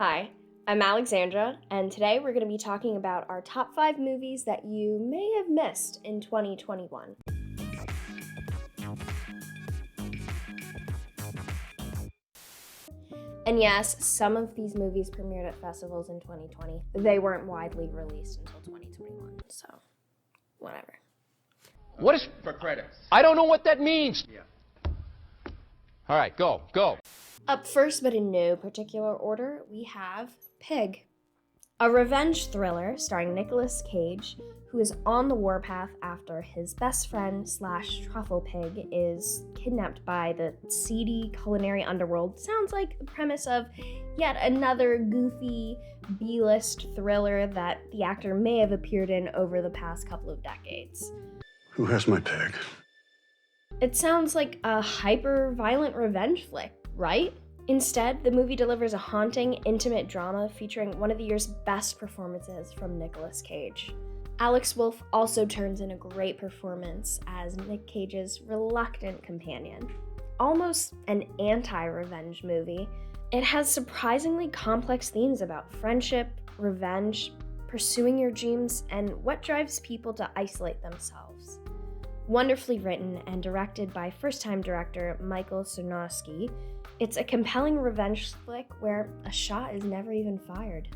Hi, I'm Alexandra, and today we're going to be talking about our top 5 movies that you may have missed in 2021. And yes, some of these movies premiered at festivals in 2020. They weren't widely released until 2021, so whatever. What is for credits? I don't know what that means. Yeah. All right, go. Up first, but in no particular order, we have Pig, a revenge thriller starring Nicolas Cage, who is on the warpath after his best friend / truffle pig is kidnapped by the seedy culinary underworld. Sounds like the premise of yet another goofy B-list thriller that the actor may have appeared in over the past couple of decades. Who has my pig? It sounds like a hyper-violent revenge flick, right? Instead, the movie delivers a haunting, intimate drama featuring one of the year's best performances from Nicolas Cage. Alex Wolff also turns in a great performance as Nick Cage's reluctant companion. Almost an anti-revenge movie, it has surprisingly complex themes about friendship, revenge, pursuing your dreams, and what drives people to isolate themselves. Wonderfully written and directed by first-time director Michael Sarnowski, it's a compelling revenge flick where a shot is never even fired.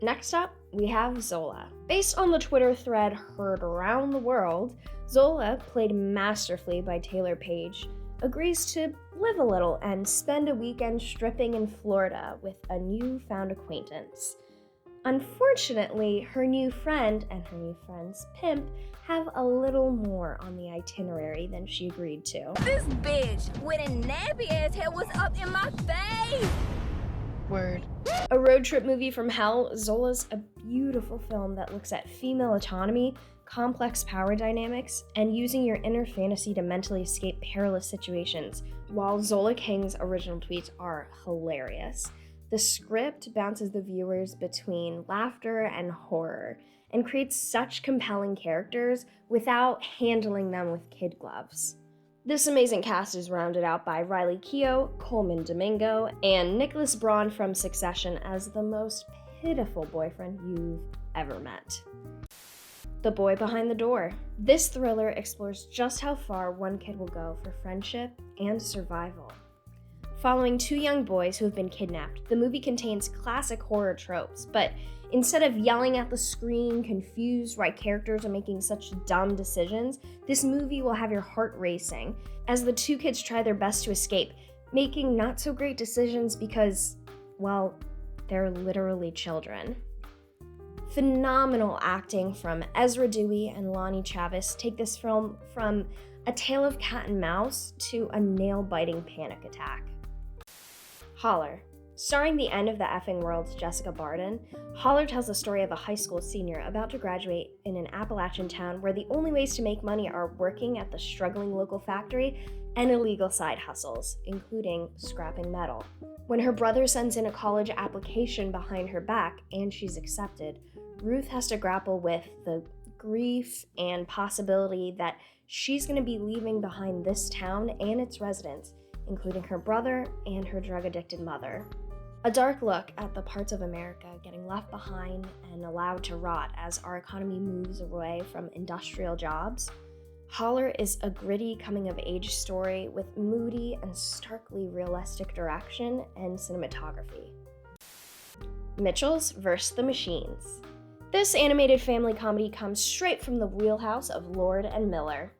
Next up, we have Zola. Based on the Twitter thread heard around the world, Zola, played masterfully by Taylor Page, agrees to live a little and spend a weekend stripping in Florida with a newfound acquaintance. Unfortunately, her new friend and her new friend's pimp have a little more on the itinerary than she agreed to. This bitch with a nappy ass hair was up in my face. Word. A road trip movie from hell, Zola's a beautiful film that looks at female autonomy, complex power dynamics, and using your inner fantasy to mentally escape perilous situations. While Zola King's original tweets are hilarious, the script bounces the viewers between laughter and horror, and creates such compelling characters without handling them with kid gloves. This amazing cast is rounded out by Riley Keough, Coleman Domingo, and Nicholas Braun from Succession as the most pitiful boyfriend you've ever met. The Boy Behind the Door. This thriller explores just how far one kid will go for friendship and survival. Following 2 young boys who have been kidnapped, the movie contains classic horror tropes, but instead of yelling at the screen, confused why characters are making such dumb decisions, this movie will have your heart racing as the 2 kids try their best to escape, making not so great decisions because, well, they're literally children. Phenomenal acting from Ezra Dewey and Lonnie Chavis take this film from a tale of cat and mouse to a nail-biting panic attack. Holler. Starring the end of the effing world's Jessica Barden, Holler tells the story of a high school senior about to graduate in an Appalachian town where the only ways to make money are working at the struggling local factory and illegal side hustles, including scrapping metal. When her brother sends in a college application behind her back and she's accepted, Ruth has to grapple with the grief and possibility that she's going to be leaving behind this town and its residents, including her brother and her drug-addicted mother. A dark look at the parts of America getting left behind and allowed to rot as our economy moves away from industrial jobs. Holler is a gritty coming-of-age story with moody and starkly realistic direction and cinematography. Mitchel's vs. the Machines. This animated family comedy comes straight from the wheelhouse of Lord and Miller.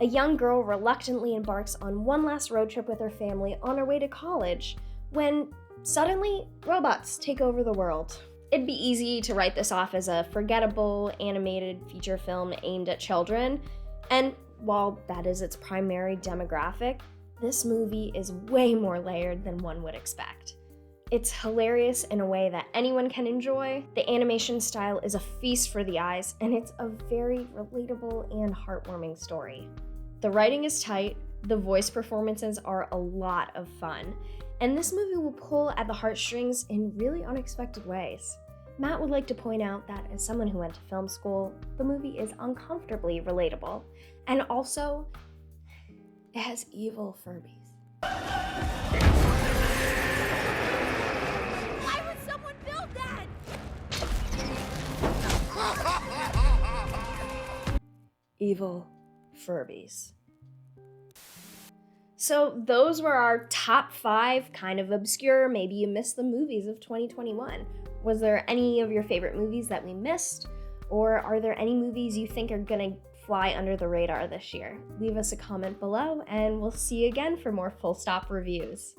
A young girl reluctantly embarks on one last road trip with her family on her way to college when suddenly robots take over the world. It'd be easy to write this off as a forgettable animated feature film aimed at children, and while that is its primary demographic, this movie is way more layered than one would expect. It's hilarious in a way that anyone can enjoy, the animation style is a feast for the eyes, and it's a very relatable and heartwarming story. The writing is tight, the voice performances are a lot of fun, and this movie will pull at the heartstrings in really unexpected ways. Matt would like to point out that as someone who went to film school, the movie is uncomfortably relatable, and also, it has evil Furbies. evil Furbies. So those were our top 5 kind of obscure, maybe you missed the movies of 2021. Was there any of your favorite movies that we missed? Or are there any movies you think are gonna fly under the radar this year? Leave us a comment below, and we'll see you again for more Full Stop reviews.